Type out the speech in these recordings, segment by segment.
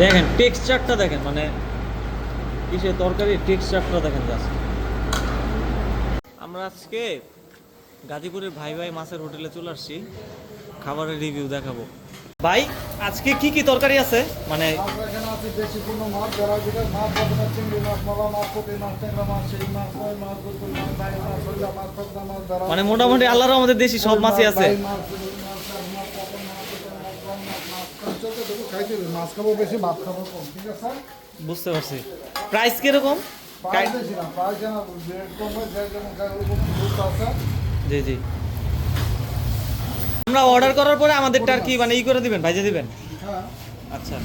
দেখেন টেক্সচারটা দেখেন, মানে কিসের তরকারি টেক্সচারটা দেখেন জাস্ট। আমরা আজকে গাজীপুরের ভাই ভাই মাছের হোটেলে চলে আসছি, খাবারের রিভিউ দেখাবো। ভাই আজকে কি কি তরকারি আছে? মানে এখানে আছে দেশি কোনো মাছ, যারা যেটা মাছ পাবে না, চিংড়ি মাছ, মলা মাছ, পুঁটি মাছ, ট্যাংরা মাছ, শিং মাছ, কই মাছ, গুলগুল মাছ, বাইং মাছ, শৈলা মাছ, পাবদা মাছ, যারা মানে মোটামুটি আল্লাহর আমাদের দেশি সব মাছই আছে। বাইং মাছ, রুই মাছ, চার মাছ, কাতল মাছ, চিতল মাছ, গম মাছ, মাছ কম চলতে দেবো, খাইতে হবে। মাছ খাবো বেশি, ভাত খাবো কম, ঠিক আছে? বুঝতে পারছি। প্রাইস কিরকম? প্রাইস বেশি না, প্রাইস জানা রেট কম হয়, যাই যেমন খাই ওরকম গুরুত্ব আছে। জি জি। আমরা অর্ডার করার পরে আমাদেরটা আর কি মানে ই করে দিবেন, ভাইজে দিবেন? হ্যাঁ। আচ্ছা।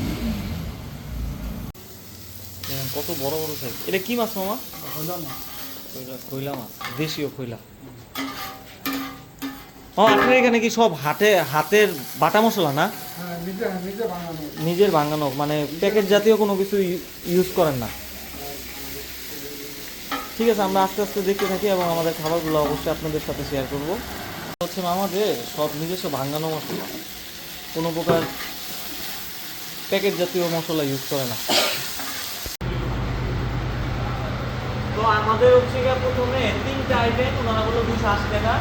দেখেন কত বড় বড় সাইজ। এটা কি মাছ মামা? বুঝলাম না। খৈলা মাছ, দেশীয় খৈলা। ও আপনার এখানে কি সব হাতের বাটা মশলা না? হ্যাঁ, নিজে বানানো। নিজের ভাঙানো, মানে প্যাকেট জাতীয় কোনো কিছু ইউজ করেন না? ঠিক আছে, আমরা আস্তে আস্তে দেখতে থাকি এবং আমাদের খাবারগুলো অবশ্যই আপনাদের সাথে শেয়ার করব। হচ্ছে আমাদের সব নিজস্ব ভাঙানো মশলা, কোনো প্রকার প্যাকেট জাতীয় মশলা ইউজ করে না। তো আমাদের হচ্ছে গিয়ে প্রথমে 3টা আইটেম, ওনারা বললো 280 টাকা,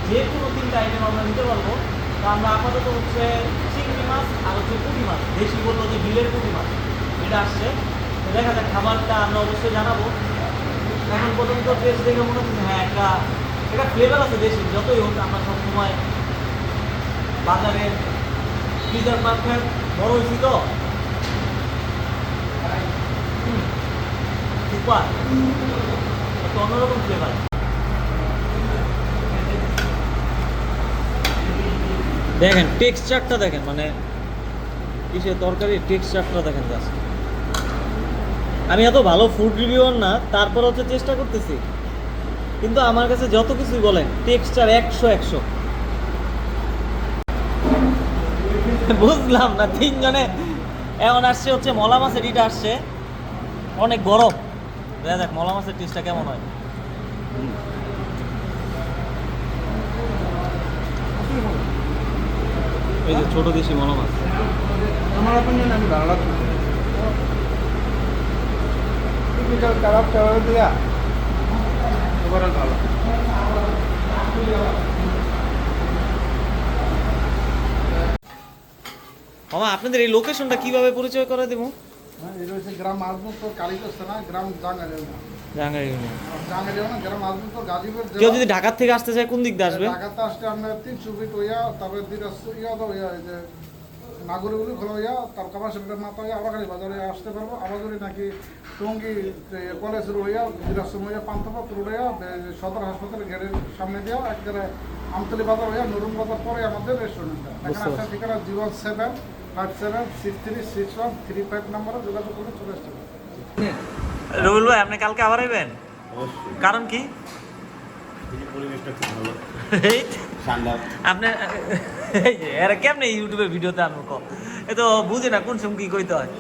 যে কোনো 3টা আইটেম আমরা নিতে পারবো। তো আমরা আপাতত হচ্ছে চিংড়ি মাছ আর হচ্ছে পুঁটি মাছ, দেশি বললো যে বিলের পুঁটি মাছ, এটা আসছে। তো দেখা যাক, খাবারটা আমরা অবশ্যই জানাবো। এখন পর্যন্ত টেস্ট দেখে মনে হচ্ছে হ্যাঁ একটা ফ্লেভার আছে দেশি, যতই হোক আমরা সবসময় বাজারে ফ্রিজার পারফেক্ট বড় হয়েছি তো সুপার, একটা অন্যরকম ফ্লেভার। দেখেন টেক্সচারটা দেখেন, মানে কিসের তরকারি টেক্সচারটা দেখেন জাস্ট। আমি এত ভালো ফুড রিভিউয়ার না, তারপর হচ্ছে চেষ্টা করতেছি, কিন্তু আমার কাছে যত কিছুই বলেন টেক্সচার 100 বুঝলাম না। 3 জনে এখন আসছে হচ্ছে মলা মাছের ইটা আসছে, অনেক গরম। দেখা যাক মলা মাছের টেস্টটা কেমন হয়। এই যে ছোট দেশি মলা মাছ। আমার opinion আমি ভালো লাগছে। টিপিক্যাল কাবাব চাওয়াল দিয়া ওভারঅল ভালো। মামা আপনাদের এই লোকেশনটা কিভাবে পরিচয় করে দেবো? হ্যাঁ, এটা হচ্ছে গ্রাম আজমতপুর, কালীগঞ্জ থানা, গ্রাম জাঙ্গারিয়া। জাহাঙ্গীর ইউনিয়ন। জাঙ্গারিয়া না, গ্রাম আজমতপুর, গাজীপুর কেউ জেলা। যদি ঢাকার থেকে আসতে চায় কোন দিক দিয়ে আসবে? ঢাকাতে আসলে আমরা 300 ফিট হইয়া, তারপরে দিনাজপুর এই যে নাগরগুলি খোলা হইয়া, তার কামারশালের মাথা হইয়া আবাগাড়ি বাজারে আসতে পারবো। আবাগাড়ি নাকি টঙ্গী কলেজ রোড হইয়া, দিনাজপুর হইয়া, পান্থপথ রোড হইয়া, সদর হাসপাতালের গেটের সামনে দিয়া একেবারে আমতলী বাজার হইয়া নুরুন বাজার পরে আমাদের রেস্টুরেন্টটা। এখানে আসার ঠিকানা 01757636135 নম্বরে যোগাযোগ করে চলে আসতে পারবেন। রুবেল ভাই আপনি কালকে আবার আইবেন? কারণ কি? পরিবেশটা খুব ভালো, এই ঠান্ডা। আপনি এই যে এরা কেমনে ইউটিউবে ভিডিওতে আনবো, এ তো বুঝে না কোন সময় কি কইতে হয়।